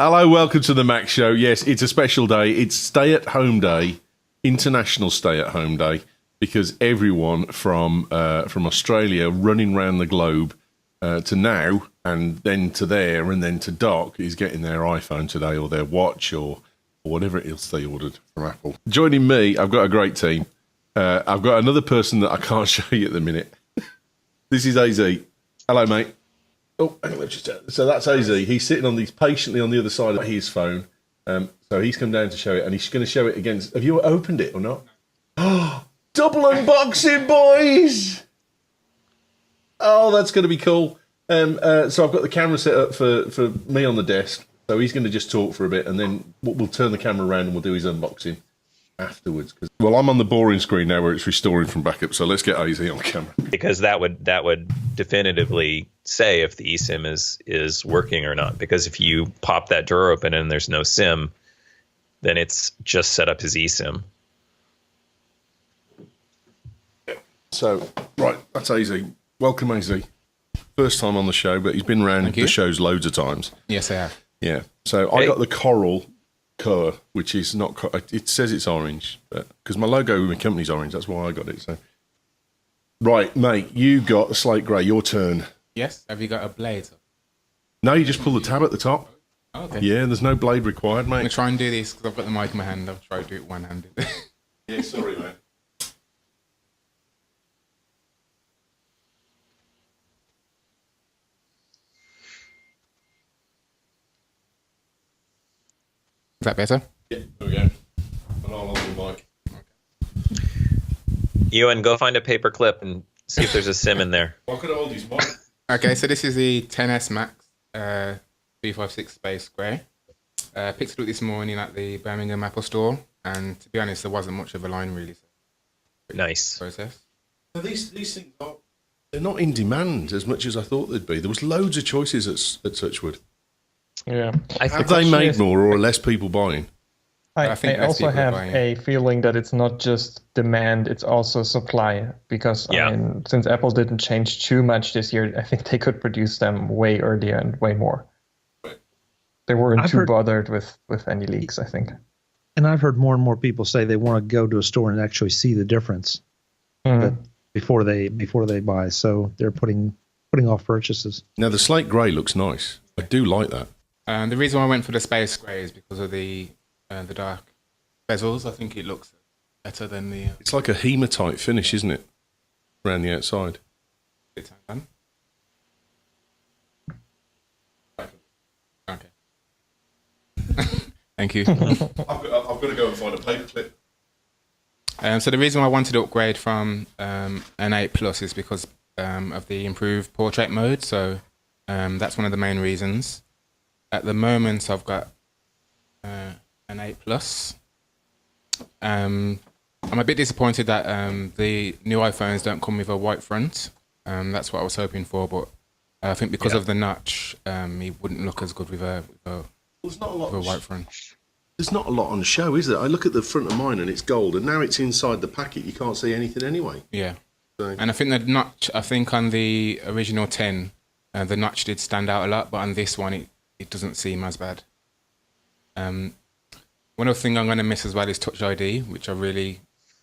Hello, welcome to the Mac Show. Yes, it's a special day. It's stay-at-home day, International Stay-at-Home Day, because everyone from Australia running around the globe to now and then to there and then to Doc is getting their iPhone today or their watch or whatever it is they ordered from Apple. Joining me, I've got a great team. I've got another person that I can't show you at the minute. This is ayzee. Hello, mate. Oh, hang on, so that's ayzee. He's sitting patiently on the other side of his phone. So he's come down to show it, and he's going to show it against. Have you opened it or not? Oh, double unboxing, boys! Oh, that's going to be cool. So I've got the camera set up for me on the desk. So he's going to just talk for a bit, and then we'll turn the camera around and we'll do his unboxing afterwards. Well, I'm on the boring screen now where it's restoring from backup. So let's get ayzee on camera, because that would definitively say if the eSIM is working or not. Because if you pop that drawer open and there's no SIM, then it's just set up his eSIM. So right, that's ayzee. Welcome, ayzee. First time on the show, but he's been around the shows loads of times. Yes, I have. Yeah. So I got the coral colour, which is not. It says it's orange, but because my logo with my company's orange, that's why I got it. So, right, mate, you got the slate grey. Your turn. Yes. Have you got a blade? No, you just pull the tab at the top. Oh, okay. Yeah, there's no blade required, mate. I'm gonna try and do this because I've got the mic in my hand. I've tried to do it one-handed. Yeah, sorry, mate. Is that better? Yeah, there we go. And I'll hold the mic. Ewan, go find a paper clip and see if there's a SIM in there. I could hold his mic. Okay, so this is the 10S Max 356 Space Grey. Picked it up this morning at the Birmingham Apple Store, and to be honest, there wasn't much of a line really. So Nice. process. Now, these things they're not in demand as much as I thought they'd be. There was loads of choices at Touchwood. Yeah. Have they made more or are less people buying? I I think less also people have buying. a feeling that it's not just demand, it's also supply. Because since Apple didn't change too much this year, I think they could produce them way earlier and way more. They weren't too bothered with any leaks, I think. And I've heard more and more people say they want to go to a store and actually see the difference before they buy. So they're putting off purchases. Now, the slate grey looks nice. I do like that. The reason why I went for the Space Grey is because of the dark bezels. I think it looks better than the. It's like a hematite finish, isn't it? Around the outside. Okay. Thank you. I've got to go and find a paperclip. So the reason why I wanted to upgrade from an 8 Plus is because of the improved portrait mode. So that's one of the main reasons. At the moment, I've got an 8 Plus. I'm a bit disappointed that the new iPhones don't come with a white front. That's what I was hoping for, but I think because of the notch, it wouldn't look as good with a white front. There's not a lot on show, is there? I look at the front of mine and it's gold, and now it's inside the packet. You can't see anything anyway. Yeah. So. And I think the notch, on the original 10, the notch did stand out a lot, but on this one, it doesn't seem as bad. One other thing I'm going to miss as well is Touch ID, which I really,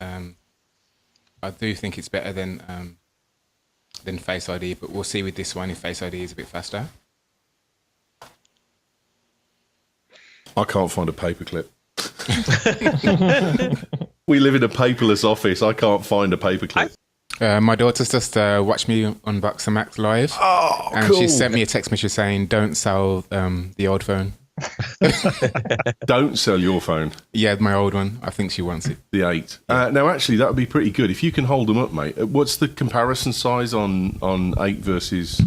I do think it's better than Face ID, but we'll see with this one if Face ID is a bit faster. I can't find a paperclip. We live in a paperless office. I can't find a paperclip. My daughter's just watched me unbox a Mac live. Oh, and cool. she sent me a text message saying, "Don't sell the old phone." Don't sell your phone. Yeah, my old one. I think she wants it. The 8. Now, actually, that would be pretty good. If you can hold them up, mate. What's the comparison size on 8 versus...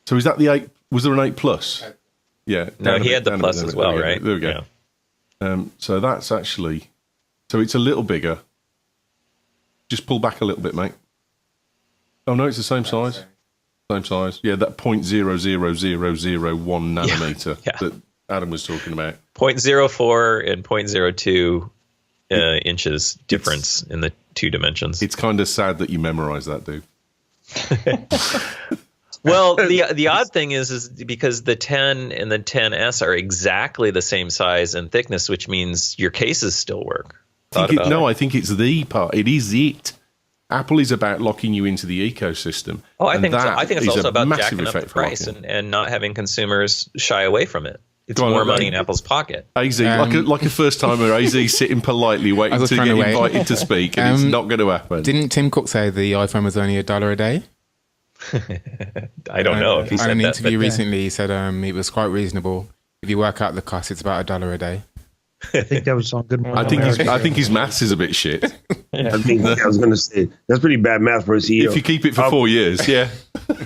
So is that the 8? Was there an 8 Plus? Yeah. No, he had the Plus as well, right? There we go. Yeah. So that's actually... So it's a little bigger. Just pull back a little bit, mate. Oh, no, it's the same size. Same size. Yeah, that 0.00001 nanometer that Adam was talking about. 0.04 and 0.02 inches difference in the two dimensions. It's kind of sad that you memorize that, dude. Well, the odd thing is because the 10 and the 10s are exactly the same size and thickness, which means your cases still work. I think it's the part. It is it. Apple is about locking you into the ecosystem. Oh, I think it's also about jacking up the effect for price locking. and not having consumers shy away from it. It's more money in Apple's pocket. ayzee, like a first timer, ayzee sitting politely waiting to get invited to speak, and it's not going to happen. Didn't Tim Cook say the iPhone was only $1 a day? I don't know if he said that. In an interview recently, he said it was quite reasonable. If you work out the cost, it's about $1 a day. I think that was on Good Morning I think his maths is a bit shit. I think I was going to say that's pretty bad math for a CEO. If you keep it for 4 years, yeah.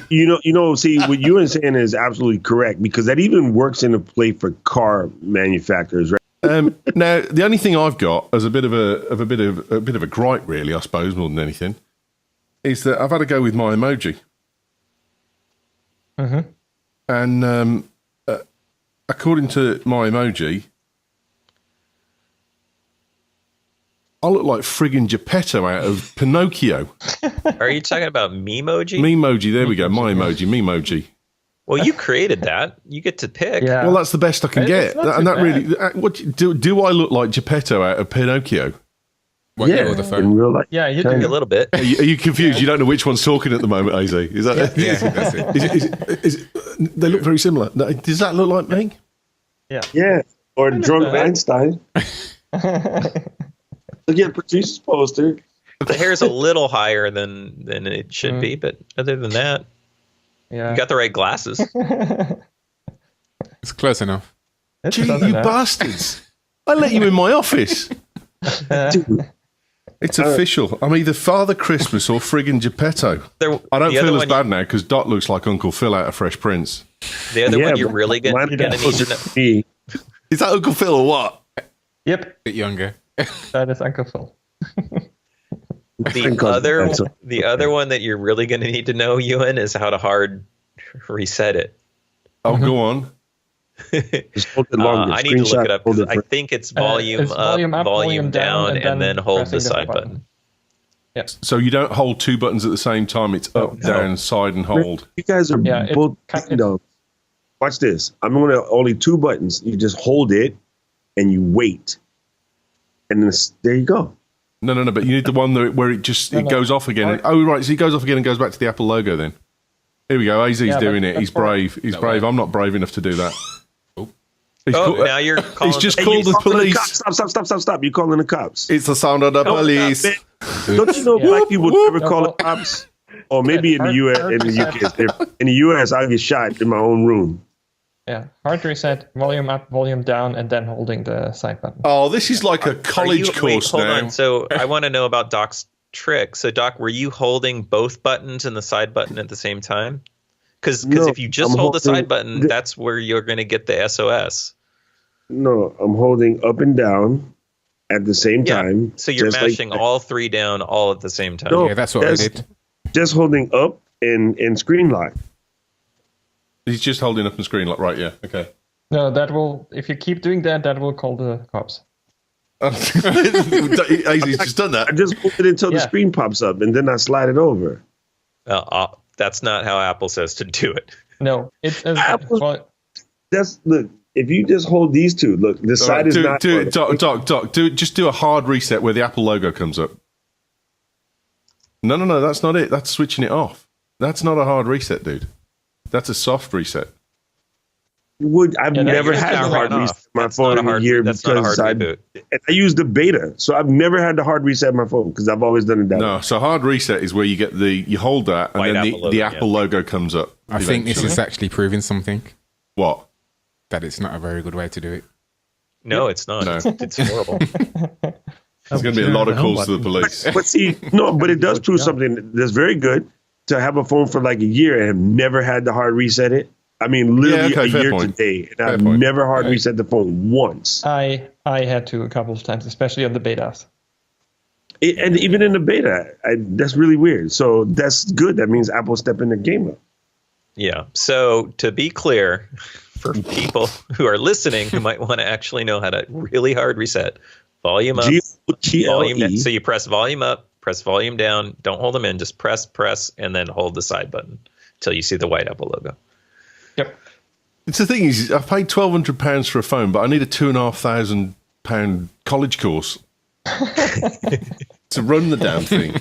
See, what you were saying is absolutely correct, because that even works in a play for car manufacturers, right? Now, the only thing I've got as a bit of a gripe, really, I suppose, more than anything, is that I've had to go with my emoji. Mm-hmm. And according to my emoji, I look like friggin' Geppetto out of Pinocchio. Are you talking about Memoji? Memoji, there we go. My emoji, Memoji. Well, you created that. You get to pick. Yeah. Well, that's the best I can get. And that really, what do I look like Geppetto out of Pinocchio? What, Yeah, or the phone? in real life. Yeah, you A do. little bit. Are you confused? You don't know which one's talking at the moment, ayzee? Is that? Yeah, that's it. They look very similar. Does that look like me? Yeah, or drunk Einstein. Again, Patrice's poster. The hair's a little higher than it should be, but other than that, Yeah. you got the right glasses. It's close enough. It's Gee, close you enough. bastards! I let you in my office. Dude, It's official. I'm either Father Christmas or friggin' Geppetto. I don't feel as bad now because Dot looks like Uncle Phil out of Fresh Prince. The other one you're but really mine going to need to know. me. Is that Uncle Phil or what? Yep, A bit younger. that is Uncle Phil. The other one that you're really going to need to know, Ewan, is how to hard reset it. Oh, go on. Just hold it longer. I need to look it up because Screenshot, I think it's volume it's up, volume up, volume down, and then hold the pressing side button. So you don't hold two buttons at the same time. It's up, down, side, and hold. You guys are both. Watch this. I'm going to only two buttons. You just hold it and you wait, and then there you go. No. But you need the one where it goes off again. Oh, right. So he goes off again and goes back to the Apple logo. Then here we go. ayzee's doing it. He's brave. He's brave. I'm not brave enough to do that. Now you're calling. He's just called the police. Stop. You're calling the cops. It's the sound of the police. Don't you know black people never call the cops? Or maybe in the US, in the UK, in the US, I'll get shot in my own room. Yeah, hard reset, volume up, volume down, and then holding the side button. Oh, this is like a college course hold now. on. So I want to know about Doc's trick. So Doc, were you holding both buttons and the side button at the same time? Because if you just hold the side button, that's where you're going to get the SOS. No, I'm holding up and down at the same time. So you're mashing all three down all at the same time. No, Yeah, that's what I did. Just holding up and screen lock. He's just holding up the screen like, right, yeah, okay. No, that will, if you keep doing that, that will call the cops. ayzee's just done that. I just hold it until the screen pops up, and then I slide it over. That's not how Apple says to do it. No, it's Look. If you just hold these two, look, the side is not. Doc, just do a hard reset where the Apple logo comes up. No, that's not it. That's switching it off. That's not a hard reset, dude. That's a soft reset. I've never had a hard reset my phone in a year because I use the beta, so I've never had to hard reset my phone because I've always done it that way. No, so hard reset is where you hold that and then the Apple logo comes up. I think this is actually proving something. What? That it's not a very good way to do it. No, it's not. No. It's horrible. There's going to be a lot of calls to the police. But it does prove something that's very good to have a phone for like a year and have never had to hard reset it. I mean, literally a year today, and I've never hard reset the phone once. I had to a couple of times, especially on the betas. And even in the beta, that's really weird. So that's good. That means Apple stepping the game up. Yeah. So to be clear, for people who are listening who might want to actually know how to really hard reset, volume up, volume down. So you press volume up, press volume down. Don't hold them in. Just press, and then hold the side button till you see the white Apple logo. Yep. It's the thing is, I've paid £1,200 for a phone, but I need a £2,500 college course to run the damn thing.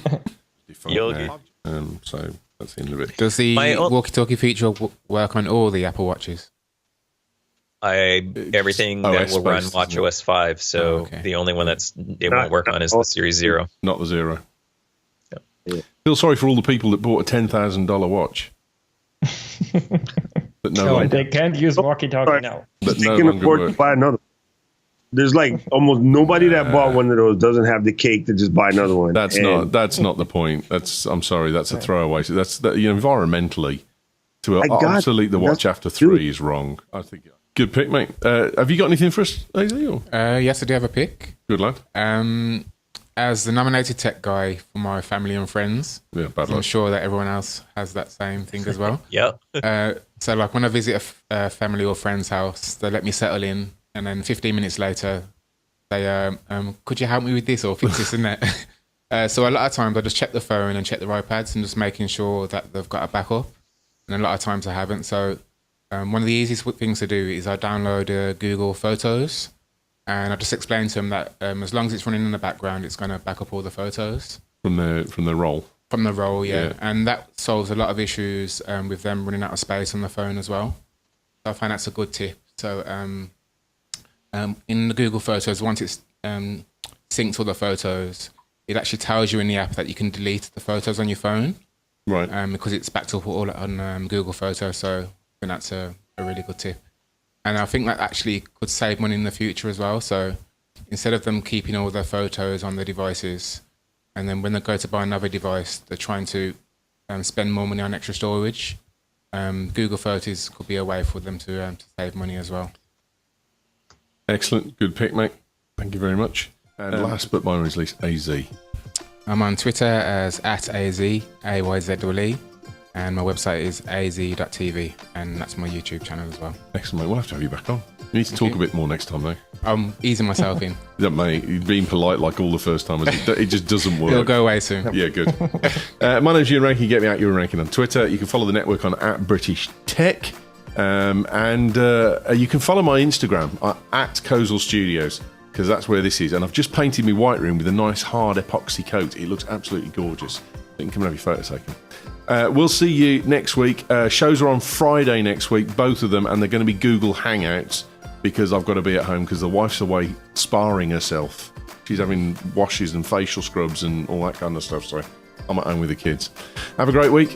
So that's the end of it. Does the walkie-talkie feature work on all the Apple Watches? Everything that will run watchOS 5. So the only one it won't work on is the Series 0, not the 0. Yeah. Feel sorry for all the people that bought a $10,000 watch. But they can't use walkie-talkie now. But they can afford to buy another. There's like almost nobody that bought one of those doesn't have the cake to just buy another one. That's not the point. I'm sorry, that's a throwaway. That's environmentally to obsolete the watch after 3 is wrong. I think. Good pick, mate. Have you got anything for us, ayzee? Yes, I do have a pick. Good lad. As the nominated tech guy for my family and friends, I'm sure that everyone else has that same thing as well. Yeah. So, like when I visit a family or friend's house, they let me settle in, and then 15 minutes later, they could you help me with this or fix this and that? So a lot of times I just check the phone and check the iPads and just making sure that they've got a backup. And a lot of times I haven't. So one of the easiest things to do is I download Google Photos, and I just explain to them that as long as it's running in the background, it's going to back up all the photos from the roll. From the roll, yeah. And that solves a lot of issues with them running out of space on the phone as well. So I find that's a good tip. So in the Google Photos, once it's synced all the photos, it actually tells you in the app that you can delete the photos on your phone. Right. Because it's backed up all on Google Photos. So I think that's a really good tip. And I think that actually could save money in the future as well. So instead of them keeping all their photos on their devices, and then when they go to buy another device, they're trying to spend more money on extra storage, Google Photos could be a way for them to save money as well. Excellent. Good pick, mate. Thank you very much. And last but by no least, ayzee. I'm on Twitter as @ayzee, AYZEE, and my website is ayzee.tv, and that's my YouTube channel as well. Excellent, mate. We'll have to have you back on. You need to talk a bit more next time, though. I'm easing myself in. Yeah, mate, you're being polite like all the first timers. It just doesn't work. It'll go away soon. Yeah, good. My name's Ewan Rankin. Get me out, Ewan Rankin on Twitter. You can follow the network on @BritishTech. And you can follow my Instagram @Kozel because that's where this is. And I've just painted my white room with a nice hard epoxy coat. It looks absolutely gorgeous. You can come and have your photo taken. We'll see you next week. Shows are on Friday next week, both of them, and they're going to be Google Hangouts because I've got to be at home because the wife's away sparring herself. She's having washes and facial scrubs and all that kind of stuff. So I'm at home with the kids. Have a great week.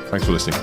Thanks for listening.